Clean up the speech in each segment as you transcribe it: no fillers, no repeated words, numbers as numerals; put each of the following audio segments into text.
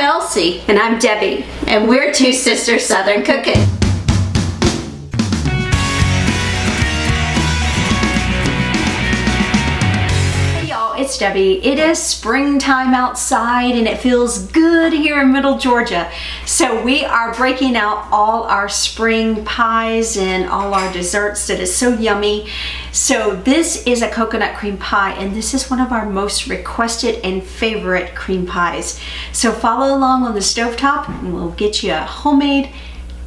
I'm Elsie. And I'm Debbie. And we're two sisters Southern cooking. Hey y'all, it's Debbie. It is springtime outside and it feels good here in Middle Georgia. So we are breaking out all our spring pies and all our desserts that is so yummy. So this is a coconut cream pie, and this is one of our most requested and favorite cream pies. So follow along on the stovetop and we'll get you a homemade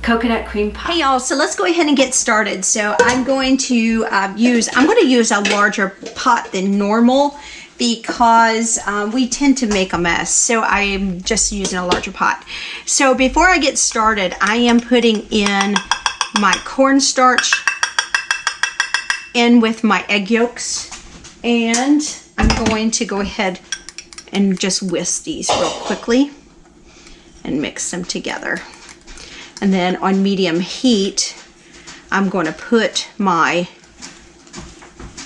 coconut cream pie. Hey y'all, so let's go ahead and get started. So I'm going to use a larger pot than normal because we tend to make a mess. So I'm just using a larger pot. So before I get started, I am putting in my cornstarch in with my egg yolks, and I'm going to go ahead and just whisk these real quickly and mix them together. And then on medium heat, I'm going to put my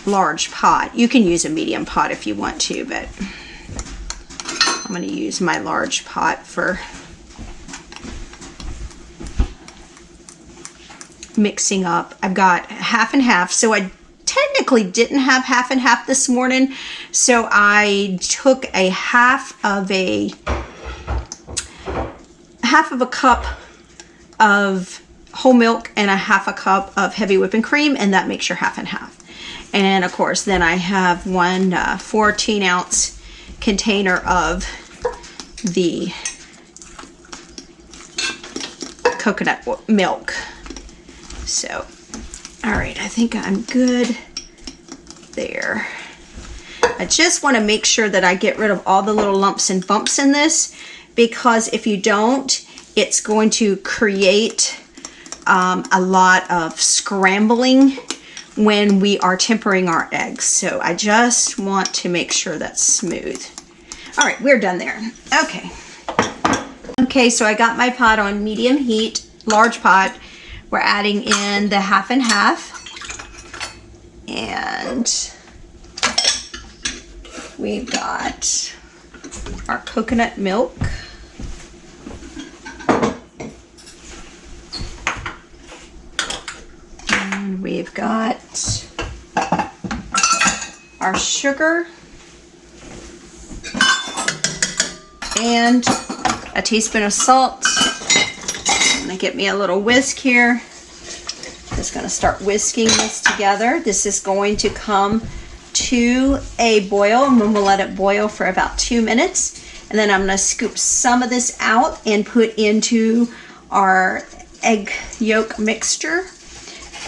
large pot. You can use a medium pot if you want to, but I'm going to use my large pot for mixing up. I've got half and half, so I technically didn't have half and half this morning, so I took a half of a cup of whole milk and a half a cup of heavy whipping cream, and that makes your half and half. And of course, then I have one 14-ounce container of the coconut milk. So, all right, I think I'm good there. I just want to make sure that I get rid of all the little lumps and bumps in this, because if you don't, it's going to create a lot of scrambling when we are tempering our eggs. So I just want to make sure that's smooth. All right, we're done there. Okay. Okay, so I got my pot on medium heat, large pot. We're adding in the half and half. And we've got our coconut milk. And we've got our sugar and a teaspoon of salt. I'm gonna get me a little whisk here. Just gonna start whisking this together. This is going to come to a boil, and then we'll let it boil for about 2 minutes. And then I'm gonna scoop some of this out and put into our egg yolk mixture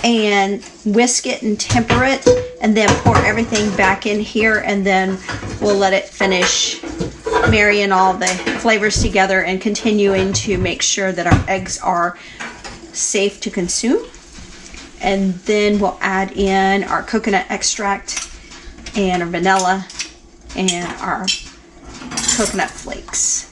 and whisk it and temper it, and then pour everything back in here, and then we'll let it finish marrying all the flavors together and continuing to make sure that our eggs are safe to consume. And then we'll add in our coconut extract and our vanilla and our coconut flakes.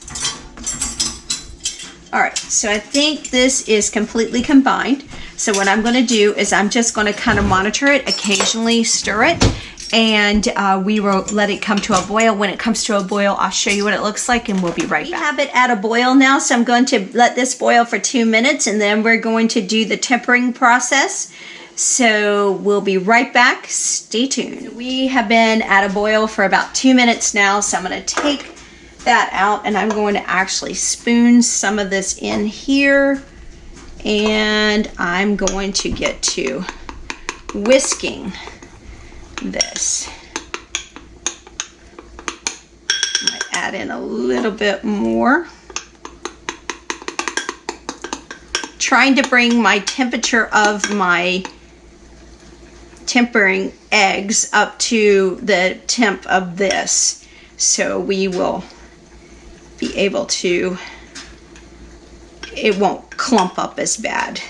All right, so I think this is completely combined. So what I'm going to do is I'm just going to kind of monitor it, occasionally stir it, and we will let it come to a boil. When it comes to a boil, I'll show you what it looks like, and we'll be right back. We have it at a boil now, so I'm going to let this boil for 2 minutes, and then we're going to do the tempering process. So we'll be right back. Stay tuned. We have been at a boil for about 2 minutes now, so I'm going to take that out, and I'm going to actually spoon some of this in here, and I'm going to get to whisking this. I might add in a little bit more. Trying to bring my temperature of my tempering eggs up to the temp of this, so we will be able to, it won't clump up as bad.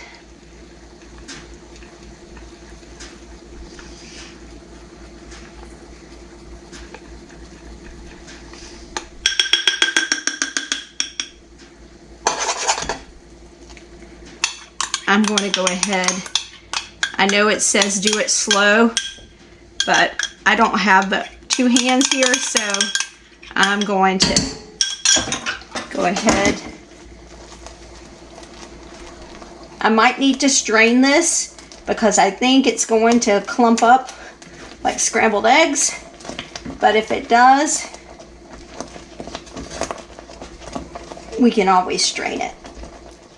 I'm going to go ahead. I know it says do it slow, but I don't have but 2 hands here, so I'm going to go go ahead. I might need to strain this because I think it's going to clump up like scrambled eggs. But if it does, we can always strain it.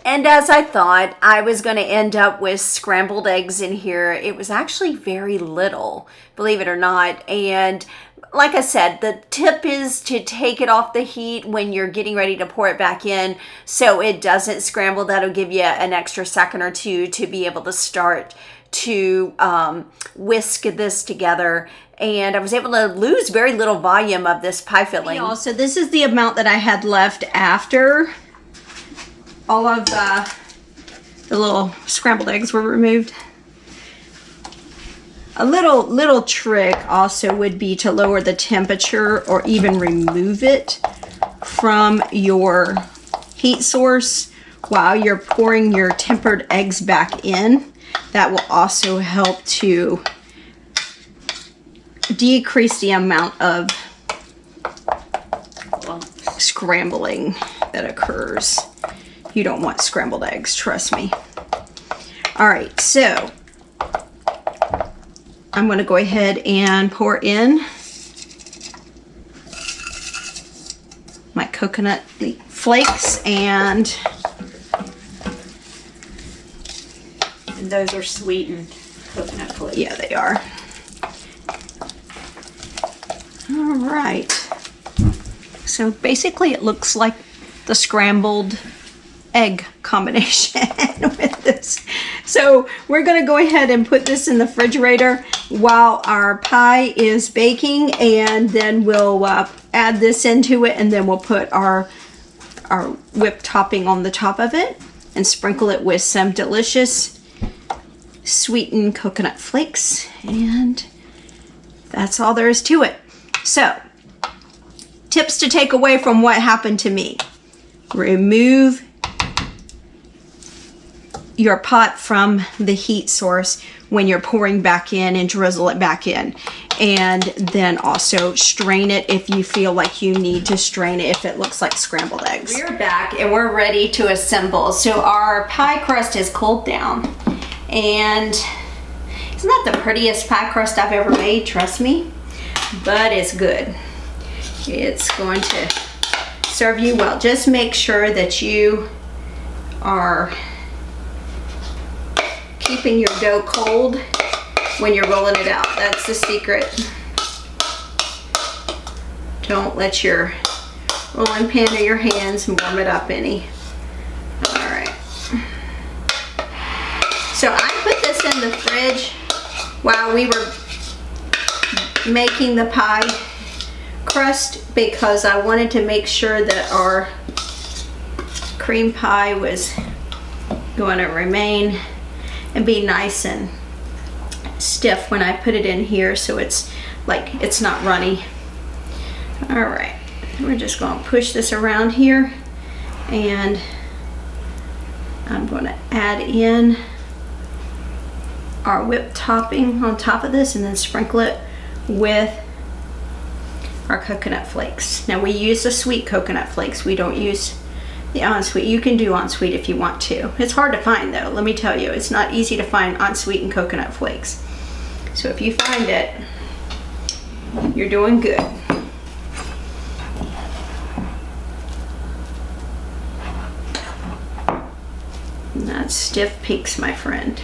And as I thought, I was going to end up with scrambled eggs in here. It was actually very little, believe it or not. And like I said, the tip is to take it off the heat when you're getting ready to pour it back in so it doesn't scramble. That'll give you an extra second or two to be able to start to whisk this together. And I was able to lose very little volume of this pie filling. So this is the amount that I had left after all of the little scrambled eggs were removed. A little trick also would be to lower the temperature or even remove it from your heat source while you're pouring your tempered eggs back in. That will also help to decrease the amount of scrambling that occurs. You don't want scrambled eggs, trust me. All right, so I'm going to go ahead and pour in my coconut flakes, and those are sweetened coconut flakes. Yeah, they are. All right. So basically it looks like the scrambled egg combination with this. So we're going to go ahead and put this in the refrigerator while our pie is baking, and then we'll add this into it, and then we'll put our whipped topping on the top of it and sprinkle it with some delicious sweetened coconut flakes, and that's all there is to it. So, tips to take away from what happened to me. Remove your pot from the heat source when you're pouring back in and drizzle it back in. And then also strain it if you feel like you need to strain it if it looks like scrambled eggs. We're back and we're ready to assemble. So our pie crust is cooled down, and it's not the prettiest pie crust I've ever made, trust me, but it's good. It's going to serve you well. Just make sure that you are keeping your dough cold when you're rolling it out. That's the secret. Don't let your rolling pin or your hands warm it up any. Alright. So I put this in the fridge while we were making the pie crust because I wanted to make sure that our cream pie was going to remain and be nice and stiff when I put it in here, so it's like it's not runny. All right, we're just going to push this around here, and I'm going to add in our whipped topping on top of this and then sprinkle it with our coconut flakes. Now we use the sweet coconut flakes. We don't use the unsweet. You can do unsweet if you want to. It's hard to find though, let me tell you. It's not easy to find unsweetened coconut flakes. So if you find it, you're doing good. And that's stiff peaks, my friend.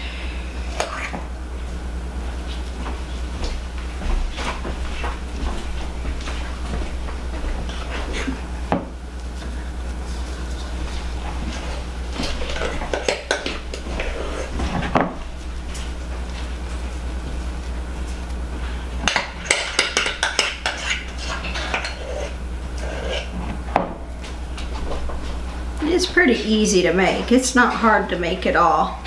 It's pretty easy to make. It's not hard to make at all.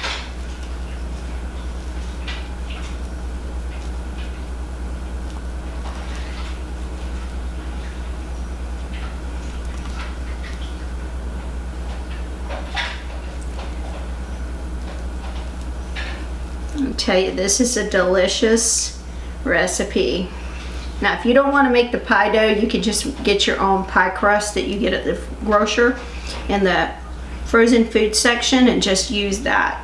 I'll tell you, this is a delicious recipe. Now, if you don't want to make the pie dough, you could just get your own pie crust that you get at the grocer in the frozen food section and just use that.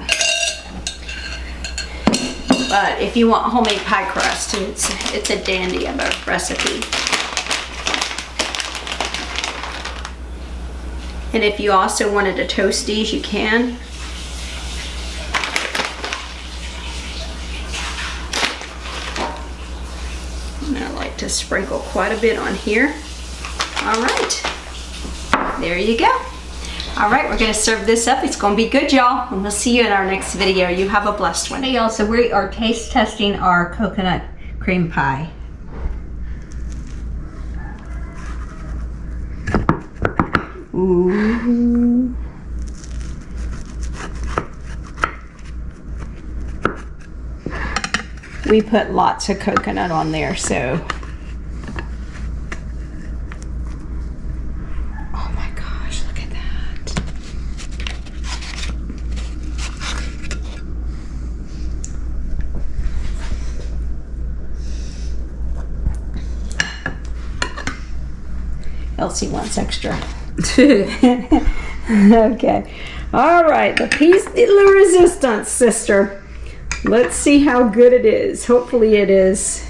But if you want homemade pie crust, it's a dandy of a recipe. And if you also wanted to toast these, you can. And I like to sprinkle quite a bit on here. All right, there you go. All right, we're gonna serve this up. It's gonna be good, y'all. And we'll see you in our next video. You have a blessed one. Hey y'all, so we are taste testing our coconut cream pie. Ooh. We put lots of coconut on there, so. Oh my gosh, look at that. Elsie wants extra. Okay. All right, the piece de la resistance, sister. Let's see how good it is. Hopefully it is.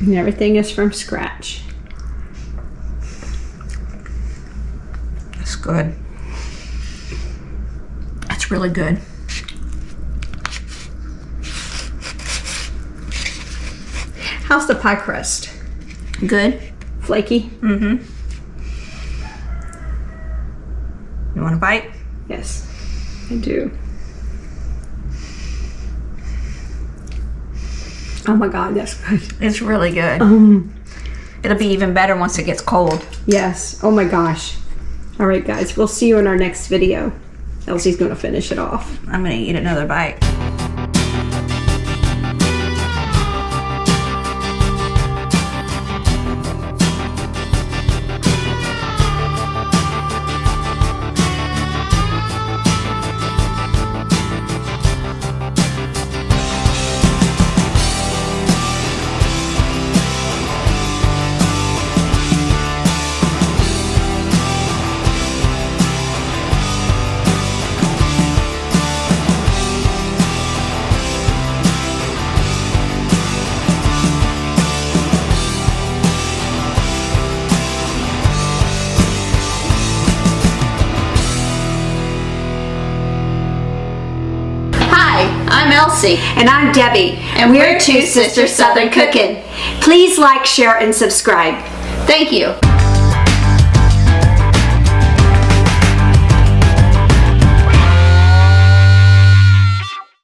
And everything is from scratch. That's good. That's really good. How's the pie crust? Good. Flaky? Mm-hmm. You want a bite? Yes, I do. Oh my God, that's good. It's really good. It'll be even better once it gets cold. Yes. Oh my gosh. All right, guys. We'll see you in our next video. Elsie's going to finish it off. I'm going to eat another bite. I'm Elsie. And I'm Debbie. And we're Two Sisters Southern Cooking. Please like, share, and subscribe. Thank you.